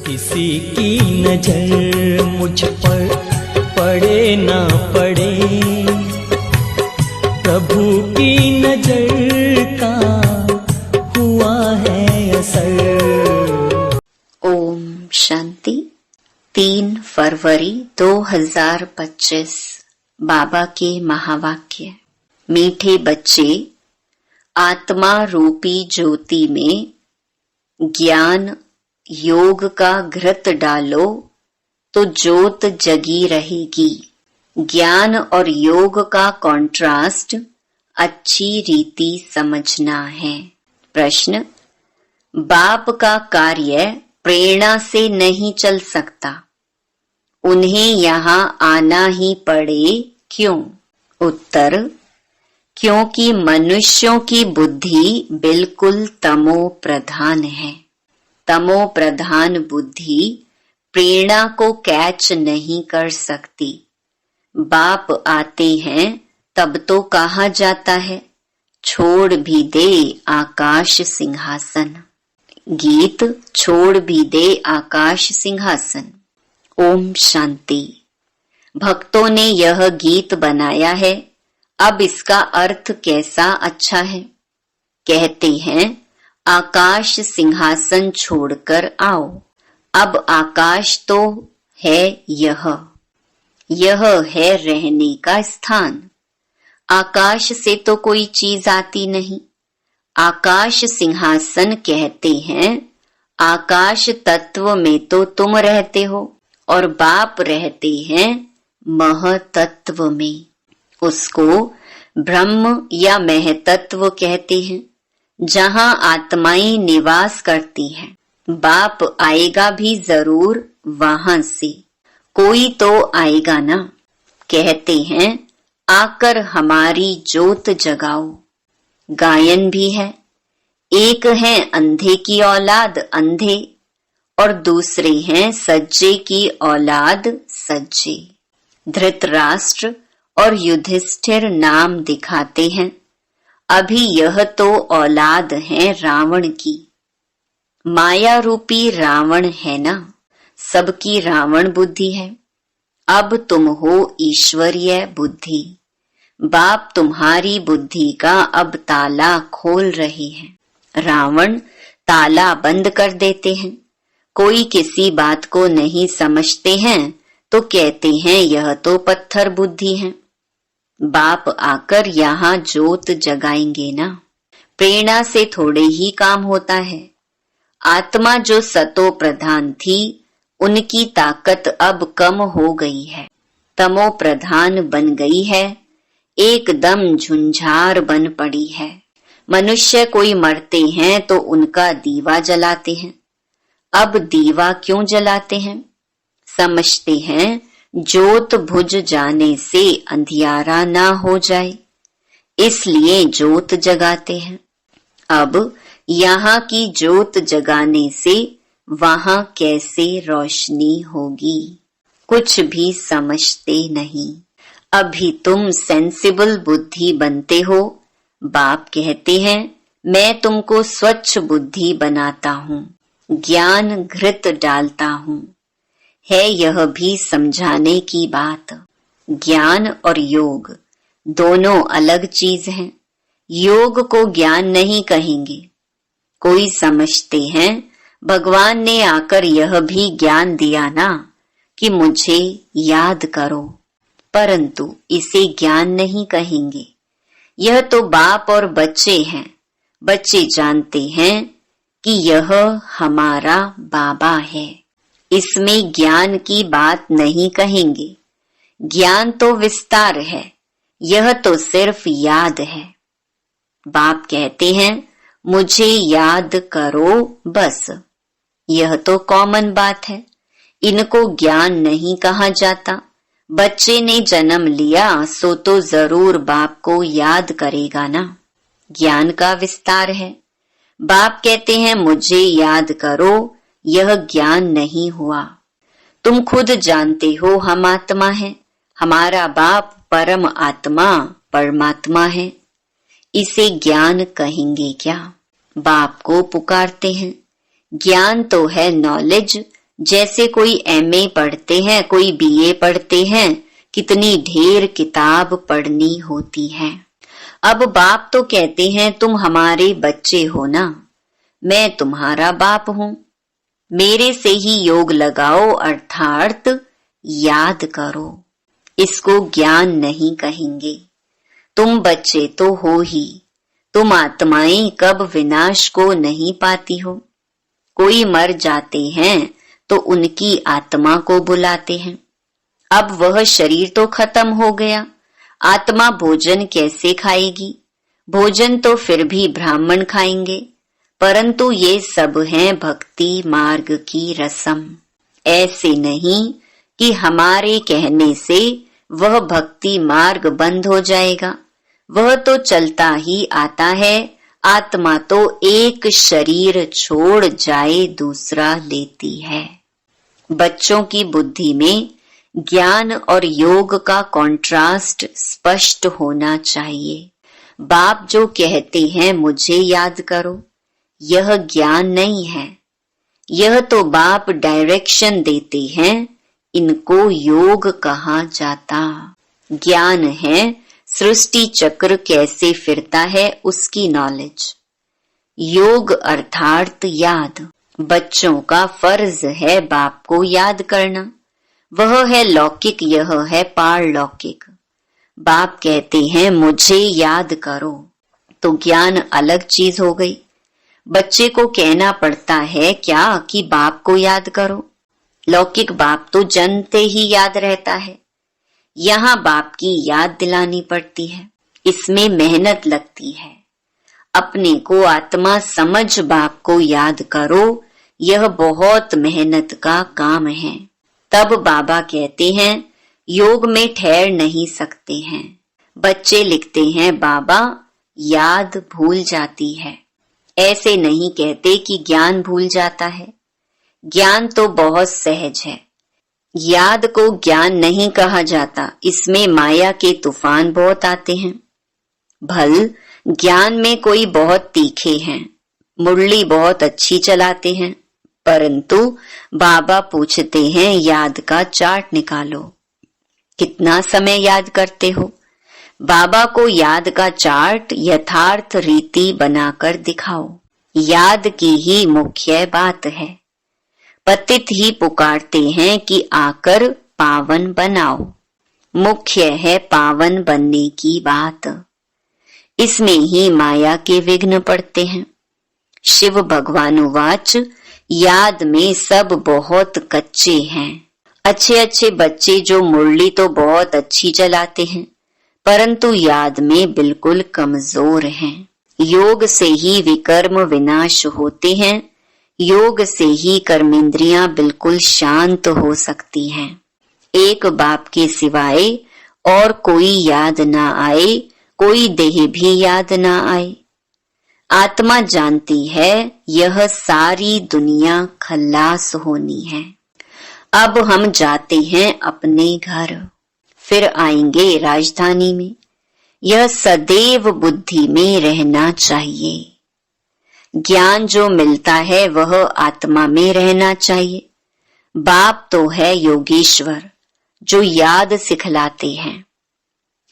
किसी की नजर मुझ पर पड़े ना पड़े, प्रभु की नजर का हुआ है असर। ओम शांति। 3 फरवरी 2025 बाबा के महावाक्य। मीठे बच्चे, आत्मा रूपी ज्योति में ज्ञान योग का घृत डालो तो ज्योत जगी रहेगी। ज्ञान और योग का कॉन्ट्रास्ट अच्छी रीति समझना है। प्रश्न, बाप का कार्य प्रेरणा से नहीं चल सकता, उन्हें यहाँ आना ही पड़े, क्यों? उत्तर, क्योंकि मनुष्यों की बुद्धि बिल्कुल तमो प्रधान है। तमो प्रधान बुद्धि प्रेरणा को कैच नहीं कर सकती। बाप आते हैं तब तो कहा जाता है, छोड़ भी दे आकाश सिंहासन। गीत छोड़ भी दे आकाश सिंहासन। ओम शांति। भक्तों ने यह गीत बनाया है, अब इसका अर्थ कैसा अच्छा है। कहते हैं, आकाश सिंहासन छोड़कर आओ। अब आकाश तो है यह है रहने का स्थान। आकाश से तो कोई चीज आती नहीं। आकाश सिंहासन कहते हैं, आकाश तत्व में तो तुम रहते हो और बाप रहते हैं महतत्व में। उसको ब्रह्म या महतत्व कहते हैं, जहां आत्माएं निवास करती हैं। बाप आएगा भी जरूर वहां से, कोई तो आएगा ना। कहते हैं, आकर हमारी ज्योत जगाओ। गायन भी है, एक है अंधे की औलाद अंधे और दूसरे हैं सज्जे की औलाद सज्जे। धृतराष्ट्र और युधिष्ठिर नाम दिखाते हैं। अभी यह तो औलाद है रावण की। माया रूपी रावण है ना, सबकी रावण बुद्धि है। अब तुम हो ईश्वरीय बुद्धि। बाप तुम्हारी बुद्धि का अब ताला खोल रहे हैं। रावण ताला बंद कर देते हैं। कोई किसी बात को नहीं समझते हैं तो कहते हैं यह तो पत्थर बुद्धि है। बाप आकर यहाँ ज्योत जगाएंगे ना। प्रेरणा से थोड़े ही काम होता है। आत्मा जो सतो प्रधान थी, उनकी ताकत अब कम हो गई है, तमो प्रधान बन गई है, एकदम झुंझार बन पड़ी है। मनुष्य कोई मरते हैं तो उनका दीवा जलाते हैं। अब दीवा क्यों जलाते हैं? समझते हैं ज्योत बुझ जाने से अंधियारा ना हो जाए, इसलिए ज्योत जगाते हैं। अब यहाँ की ज्योत जगाने से वहां कैसे रोशनी होगी, कुछ भी समझते नहीं। अभी तुम सेंसिबल बुद्धि बनते हो। बाप कहते हैं, मैं तुमको स्वच्छ बुद्धि बनाता हूँ, ज्ञान घृत डालता हूँ। है यह भी समझाने की बात। ज्ञान और योग दोनों अलग चीज हैं। योग को ज्ञान नहीं कहेंगे। कोई समझते हैं भगवान ने आकर यह भी ज्ञान दिया ना कि मुझे याद करो, परंतु इसे ज्ञान नहीं कहेंगे। यह तो बाप और बच्चे हैं। बच्चे जानते हैं कि यह हमारा बाबा है, इसमें ज्ञान की बात नहीं कहेंगे। ज्ञान तो विस्तार है, यह तो सिर्फ याद है। बाप कहते हैं, मुझे याद करो बस। यह तो कॉमन बात है, इनको ज्ञान नहीं कहा जाता। बच्चे ने जन्म लिया सो तो जरूर बाप को याद करेगा ना। ज्ञान का विस्तार है। बाप कहते हैं, मुझे याद करो, यह ज्ञान नहीं हुआ। तुम खुद जानते हो हम आत्मा हैं, हमारा बाप परम आत्मा परमात्मा है। इसे ज्ञान कहेंगे क्या? बाप को पुकारते हैं, ज्ञान तो है नॉलेज, जैसे कोई एमए पढ़ते हैं, कोई बीए पढ़ते हैं, कितनी ढेर किताब पढ़नी होती है। अब बाप तो कहते हैं तुम हमारे बच्चे हो ना, मैं तुम्हारा बाप हूं, मेरे से ही योग लगाओ अर्थात याद करो। इसको ज्ञान नहीं कहेंगे। तुम बच्चे तो हो ही, तुम आत्माएं कब विनाश को नहीं पाती हो। कोई मर जाते हैं तो उनकी आत्मा को बुलाते हैं। अब वह शरीर तो खत्म हो गया, आत्मा भोजन कैसे खाएगी? भोजन तो फिर भी ब्राह्मण खाएंगे, परंतु ये सब हैं भक्ति मार्ग की रस्म। ऐसे नहीं कि हमारे कहने से वह भक्ति मार्ग बंद हो जाएगा, वह तो चलता ही आता है। आत्मा तो एक शरीर छोड़ जाए दूसरा लेती है। बच्चों की बुद्धि में ज्ञान और योग का कॉन्ट्रास्ट स्पष्ट होना चाहिए। बाप जो कहते हैं मुझे याद करो, यह ज्ञान नहीं है, यह तो बाप डायरेक्शन देते हैं, इनको योग कहा जाता। ज्ञान है सृष्टि चक्र कैसे फिरता है उसकी नॉलेज। योग अर्थात याद। बच्चों का फर्ज है बाप को याद करना, वह है लौकिक, यह है पारलौकिक। बाप कहते हैं मुझे याद करो, तो ज्ञान अलग चीज हो गई। बच्चे को कहना पड़ता है क्या कि बाप को याद करो। लौकिक बाप तो जनते ही याद रहता है, यहाँ बाप की याद दिलानी पड़ती है, इसमें मेहनत लगती है। अपने को आत्मा समझ बाप को याद करो, यह बहुत मेहनत का काम है। तब बाबा कहते हैं योग में ठहर नहीं सकते हैं। बच्चे लिखते हैं बाबा याद भूल जाती है। ऐसे नहीं कहते कि ज्ञान भूल जाता है। ज्ञान तो बहुत सहज है, याद को ज्ञान नहीं कहा जाता, इसमें माया के तूफान बहुत आते हैं। भल ज्ञान में कोई बहुत तीखे हैं, मुरली बहुत अच्छी चलाते हैं, परंतु बाबा पूछते हैं याद का चार्ट निकालो, कितना समय याद करते हो। बाबा को याद का चार्ट यथार्थ रीति बनाकर दिखाओ। याद की ही मुख्य बात है। पतित ही पुकारते हैं कि आकर पावन बनाओ। मुख्य है पावन बनने की बात। इसमें ही माया के विघ्न पड़ते हैं। शिव भगवानुवाच याद में सब बहुत कच्चे हैं। अच्छे अच्छे बच्चे जो मुरली तो बहुत अच्छी चलाते हैं, परंतु याद में बिल्कुल कमजोर हैं। योग से ही विकर्म विनाश होते हैं, योग से ही कर्मेंद्रियां बिल्कुल शांत हो सकती हैं। एक बाप के सिवाय और कोई याद ना आए, कोई देह भी याद ना आए। आत्मा जानती है यह सारी दुनिया खल्लास होनी है। अब हम जाते हैं अपने घर, फिर आएंगे राजधानी में। यह सदैव बुद्धि में रहना चाहिए। ज्ञान जो मिलता है वह आत्मा में रहना चाहिए। बाप तो है योगेश्वर जो याद सिखलाते हैं।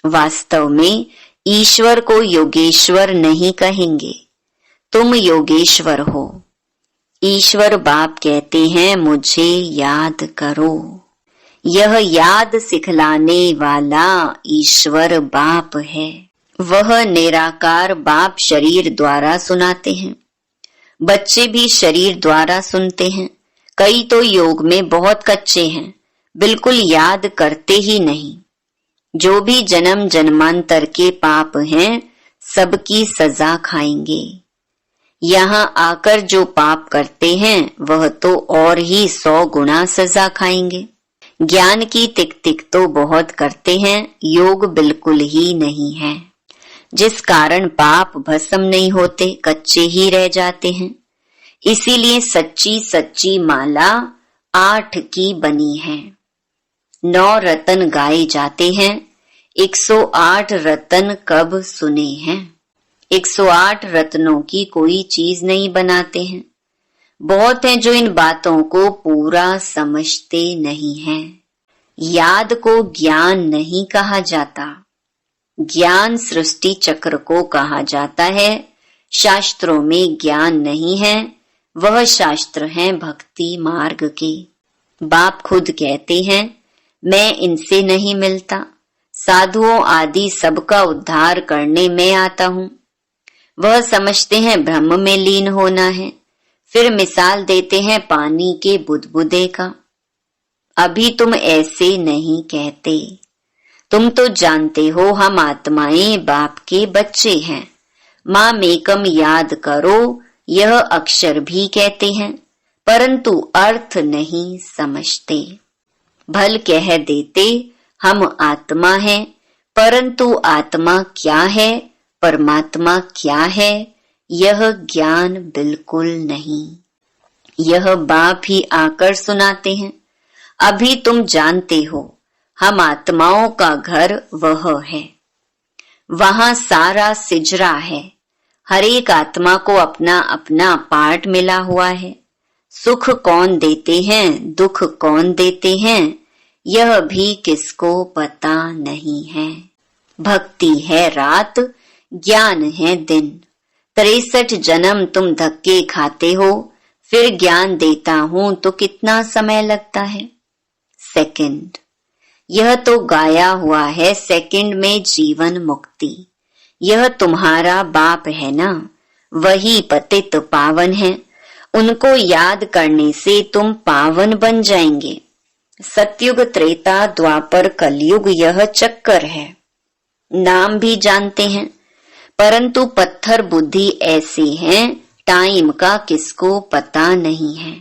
वास्तव में ईश्वर को योगेश्वर नहीं कहेंगे, तुम योगेश्वर हो। ईश्वर बाप कहते हैं मुझे याद करो। यह याद सिखलाने वाला ईश्वर बाप है। वह निराकार बाप शरीर द्वारा सुनाते हैं। बच्चे भी शरीर द्वारा सुनते हैं। कई तो योग में बहुत कच्चे हैं, बिल्कुल याद करते ही नहीं। जो भी जन्म जन्मांतर के पाप हैं, सबकी सजा खाएंगे। यहाँ आकर जो पाप करते हैं वह तो और ही 100 गुना सजा खाएंगे। ज्ञान की तिक तिक तो बहुत करते हैं, योग बिल्कुल ही नहीं है, जिस कारण पाप भस्म नहीं होते, कच्चे ही रह जाते हैं। इसीलिए सच्ची सच्ची माला 8 की बनी है। 9 रतन गाए जाते हैं, 108 रतन कब सुने हैं। 108 रत्नों की कोई चीज नहीं बनाते हैं। बहुत हैं जो इन बातों को पूरा समझते नहीं हैं। याद को ज्ञान नहीं कहा जाता, ज्ञान सृष्टि चक्र को कहा जाता है। शास्त्रों में ज्ञान नहीं है, वह शास्त्र हैं भक्ति मार्ग के। बाप खुद कहते हैं, मैं इनसे नहीं मिलता, साधुओं आदि सबका उद्धार करने में आता हूं। वह समझते हैं ब्रह्म में लीन होना है। फिर मिसाल देते हैं पानी के बुदबुदे का। अभी तुम ऐसे नहीं कहते, तुम तो जानते हो हम आत्माएं बाप के बच्चे हैं। मां मेकम याद करो, यह अक्षर भी कहते हैं, परंतु अर्थ नहीं समझते। भल कह देते हम आत्मा हैं, परंतु आत्मा क्या है, परमात्मा क्या है, यह ज्ञान बिल्कुल नहीं। यह बाप ही आकर सुनाते हैं। अभी तुम जानते हो हम आत्माओं का घर वह है, वहां सारा सिजरा है। हर एक आत्मा को अपना अपना पार्ट मिला हुआ है। सुख कौन देते हैं, दुख कौन देते हैं, यह भी किसको पता नहीं है। भक्ति है रात, ज्ञान है दिन। 63 जन्म तुम धक्के खाते हो, फिर ज्ञान देता हूं तो कितना समय लगता है? सेकंड। यह तो गाया हुआ है सेकंड में जीवन मुक्ति। यह तुम्हारा बाप है ना, वही पतित पावन है। उनको याद करने से तुम पावन बन जाएंगे। सतयुग त्रेता द्वापर कलयुग यह चक्कर है। नाम भी जानते हैं, परंतु पत्थर बुद्धि ऐसे हैं, टाइम का किसको पता नहीं है।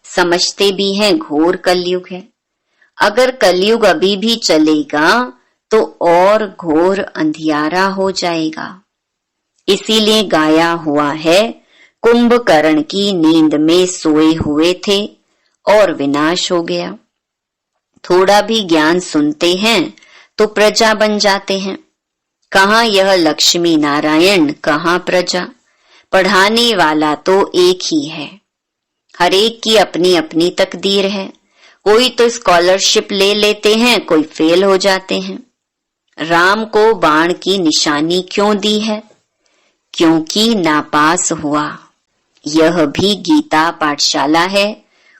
समझते भी हैं घोर कलयुग है। अगर कलयुग अभी भी चलेगा तो और घोर अंधियारा हो जाएगा। इसीलिए गाया हुआ है, कुंभकर्ण की नींद में सोए हुए थे और विनाश हो गया। थोड़ा भी ज्ञान सुनते हैं तो प्रजा बन जाते हैं। कहाँ यह लक्ष्मी नारायण, कहाँ प्रजा। पढ़ाने वाला तो एक ही है। हर एक की अपनी अपनी तकदीर है। कोई तो स्कॉलरशिप ले लेते हैं, कोई फेल हो जाते हैं। राम को बाण की निशानी क्यों दी है? क्योंकि नापास हुआ। यह भी गीता पाठशाला है।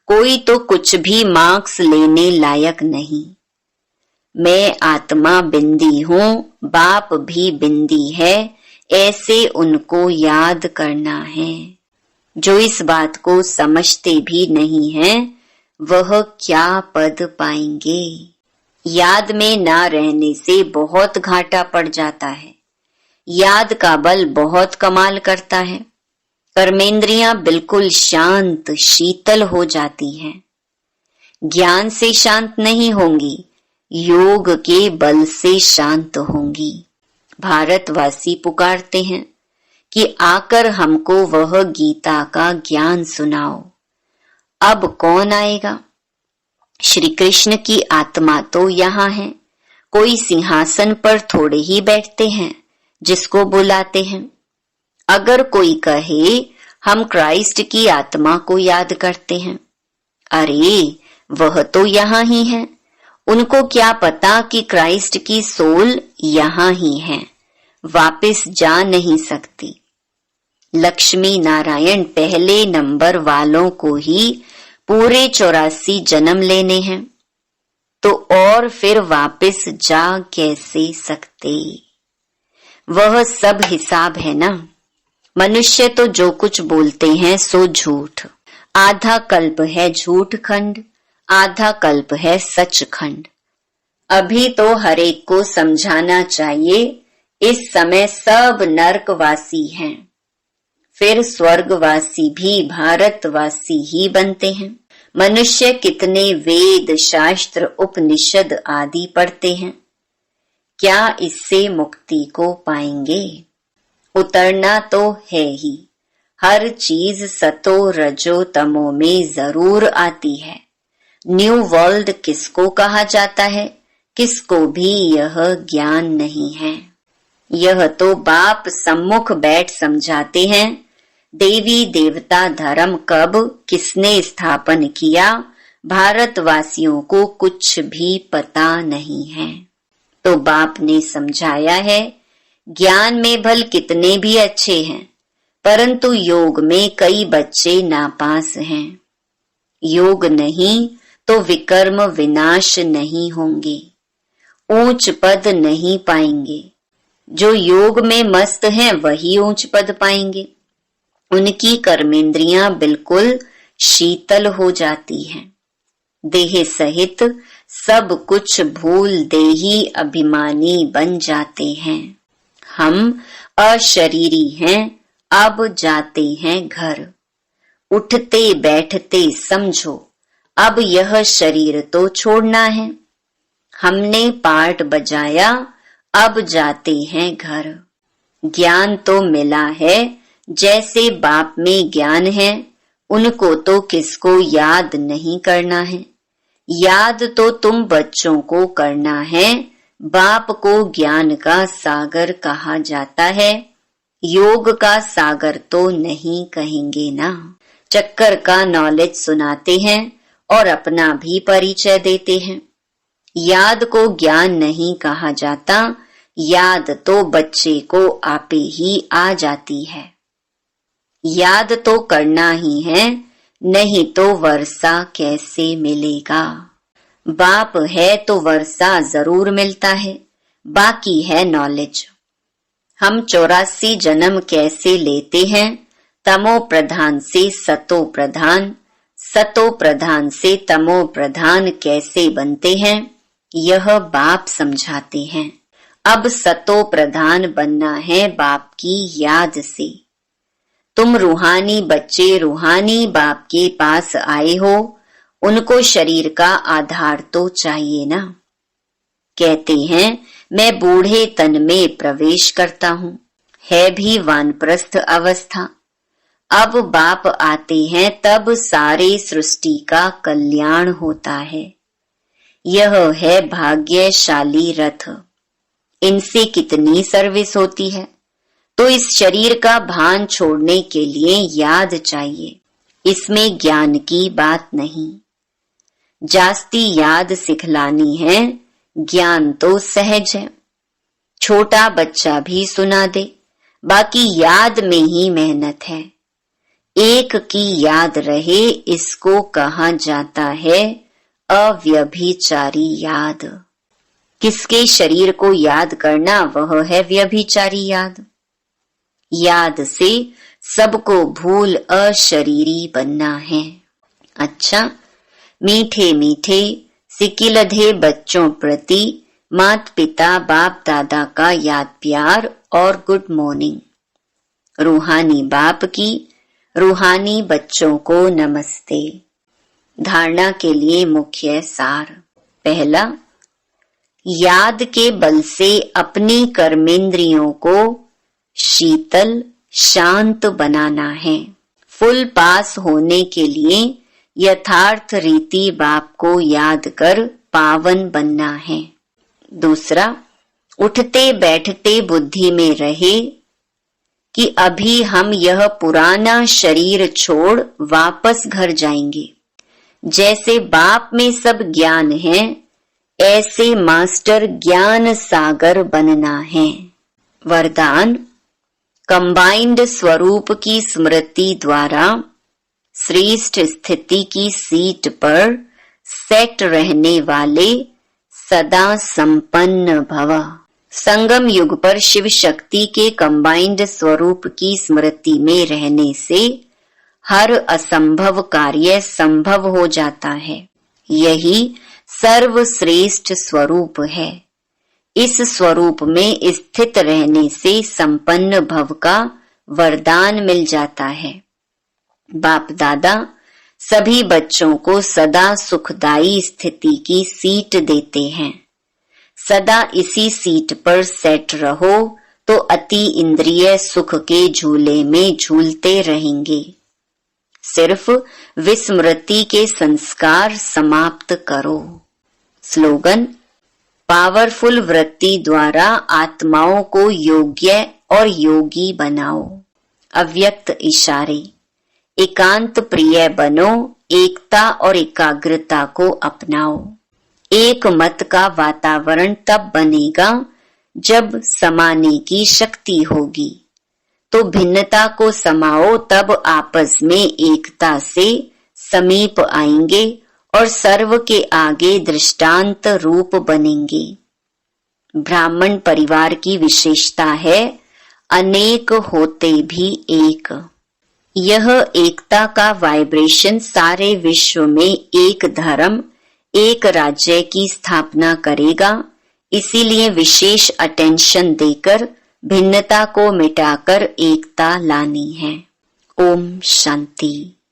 कोई तो कुछ भी मार्क्स लेने लायक नहीं। मैं आत्मा बिंदी हूँ, बाप भी बिंदी है, ऐसे उनको याद करना है। जो इस बात को समझते भी नहीं हैं, वह क्या पद पाएंगे। याद में ना रहने से बहुत घाटा पड़ जाता है। याद का बल बहुत कमाल करता है। कर्मेंद्रियां बिल्कुल शांत शीतल हो जाती हैं। ज्ञान से शांत नहीं होंगी, योग के बल से शांत होंगी। भारतवासी पुकारते हैं कि आकर हमको वह गीता का ज्ञान सुनाओ। अब कौन आएगा? श्री कृष्ण की आत्मा तो यहाँ है। कोई सिंहासन पर थोड़े ही बैठते हैं जिसको बुलाते हैं। अगर कोई कहे हम क्राइस्ट की आत्मा को याद करते हैं, अरे वह तो यहाँ ही है। उनको क्या पता कि क्राइस्ट की सोल यहाँ ही है, वापस जा नहीं सकती। लक्ष्मी नारायण पहले नंबर वालों को ही पूरे 84 जन्म लेने हैं, तो और फिर वापस जा कैसे सकते? वह सब हिसाब है ना। मनुष्य तो जो कुछ बोलते हैं सो झूठ। आधा कल्प है झूठ खंड, आधा कल्प है सच खंड। अभी तो हर एक को समझाना चाहिए, इस समय सब नरकवासी हैं, फिर स्वर्गवासी भी भारतवासी ही बनते हैं। मनुष्य कितने वेद शास्त्र उपनिषद आदि पढ़ते हैं, क्या इससे मुक्ति को पाएंगे? उतरना तो है ही। हर चीज सतो रजो तमो में जरूर आती है। न्यू वर्ल्ड किसको कहा जाता है, किसको भी यह ज्ञान नहीं है। यह तो बाप सम्मुख बैठ समझाते हैं, देवी देवता धर्म कब किसने स्थापन किया, भारतवासियों को कुछ भी पता नहीं है। तो बाप ने समझाया है, ज्ञान में भल कितने भी अच्छे हैं, परंतु योग में कई बच्चे नापास हैं। योग नहीं तो विकर्म विनाश नहीं होंगे, ऊंच पद नहीं पाएंगे। जो योग में मस्त हैं वही ऊंच पद पाएंगे। उनकी कर्मेंद्रियां बिल्कुल शीतल हो जाती हैं। देह सहित सब कुछ भूल दे ही अभिमानी बन जाते हैं। हम अशरीरी हैं, अब जाते हैं घर। उठते बैठते समझो, अब यह शरीर तो छोड़ना है। हमने पार्ट बजाया, अब जाते हैं घर। ज्ञान तो मिला है, जैसे बाप में ज्ञान है, उनको तो किसको याद नहीं करना है। याद तो तुम बच्चों को करना है। बाप को ज्ञान का सागर कहा जाता है, योग का सागर तो नहीं कहेंगे ना। चक्कर का नॉलेज सुनाते हैं और अपना भी परिचय देते हैं। याद को ज्ञान नहीं कहा जाता, याद तो बच्चे को आपे ही आ जाती है। याद तो करना ही है, नहीं तो वर्षा कैसे मिलेगा। बाप है तो वर्षा जरूर मिलता है, बाकी है नॉलेज। हम 84 जन्म कैसे लेते हैं, तमो प्रधान से सतो प्रधान, सतो प्रधान से तमो प्रधान कैसे बनते हैं, यह बाप समझाते हैं। अब सतो प्रधान बनना है बाप की याद से। तुम रूहानी बच्चे रूहानी बाप के पास आए हो, उनको शरीर का आधार तो चाहिए ना। कहते हैं मैं बूढ़े तन में प्रवेश करता हूँ, है भी वानप्रस्थ अवस्था। अब बाप आते हैं तब सारे सृष्टि का कल्याण होता है। यह है भाग्यशाली रथ, इनसे कितनी सर्विस होती है। तो इस शरीर का भान छोड़ने के लिए याद चाहिए, इसमें ज्ञान की बात नहीं। जास्ती याद सिखलानी है, ज्ञान तो सहज है। छोटा बच्चा भी सुना दे, बाकी याद में ही मेहनत है। एक की याद रहे, इसको कहा जाता है अव्यभिचारी याद। किसके शरीर को याद करना, वह है व्यभिचारी याद। याद से सबको भूल अशरीरी बनना है। अच्छा, मीठे मीठे सिकिलधे बच्चों प्रति माता पिता बाप दादा का याद प्यार और गुड मॉर्निंग। रूहानी बाप की रूहानी बच्चों को नमस्ते। धारणा के लिए मुख्य सार। पहला, याद के बल से अपनी कर्मेंद्रियों को शीतल शांत बनाना है। फुल पास होने के लिए यथार्थ रीति बाप को याद कर पावन बनना है। दूसरा, उठते बैठते बुद्धि में रहे कि अभी हम यह पुराना शरीर छोड़ वापस घर जाएंगे। जैसे बाप में सब ज्ञान है, ऐसे मास्टर ज्ञान सागर बनना है। वरदान, कंबाइंड स्वरूप की स्मृति द्वारा श्रेष्ठ स्थिति की सीट पर सेट रहने वाले सदा संपन्न भव। संगम युग पर शिव शक्ति के कंबाइंड स्वरूप की स्मृति में रहने से हर असंभव कार्य संभव हो जाता है। यही सर्वश्रेष्ठ स्वरूप है। इस स्वरूप में स्थित रहने से संपन्न भव का वरदान मिल जाता है। बाप दादा सभी बच्चों को सदा सुखदायी स्थिति की सीट देते हैं। सदा इसी सीट पर सेट रहो तो अति इंद्रिय सुख के झूले में झूलते रहेंगे। सिर्फ विस्मृति के संस्कार समाप्त करो। स्लोगन, पावरफुल वृत्ति द्वारा आत्माओं को योग्य और योगी बनाओ। अव्यक्त इशारे। एकांत प्रिय बनो, एकता और एकाग्रता को अपनाओ। एक मत का वातावरण तब बनेगा जब समाने की शक्ति होगी। तो भिन्नता को समाओ, तब आपस में एकता से समीप आएंगे और सर्व के आगे दृष्टांत रूप बनेंगे। ब्राह्मण परिवार की विशेषता है अनेक होते भी एक। यह एकता का वाइब्रेशन सारे विश्व में एक धर्म, एक राज्य की स्थापना करेगा। इसीलिए विशेष अटेंशन देकर भिन्नता को मिटाकर एकता लानी है। ओम शांति।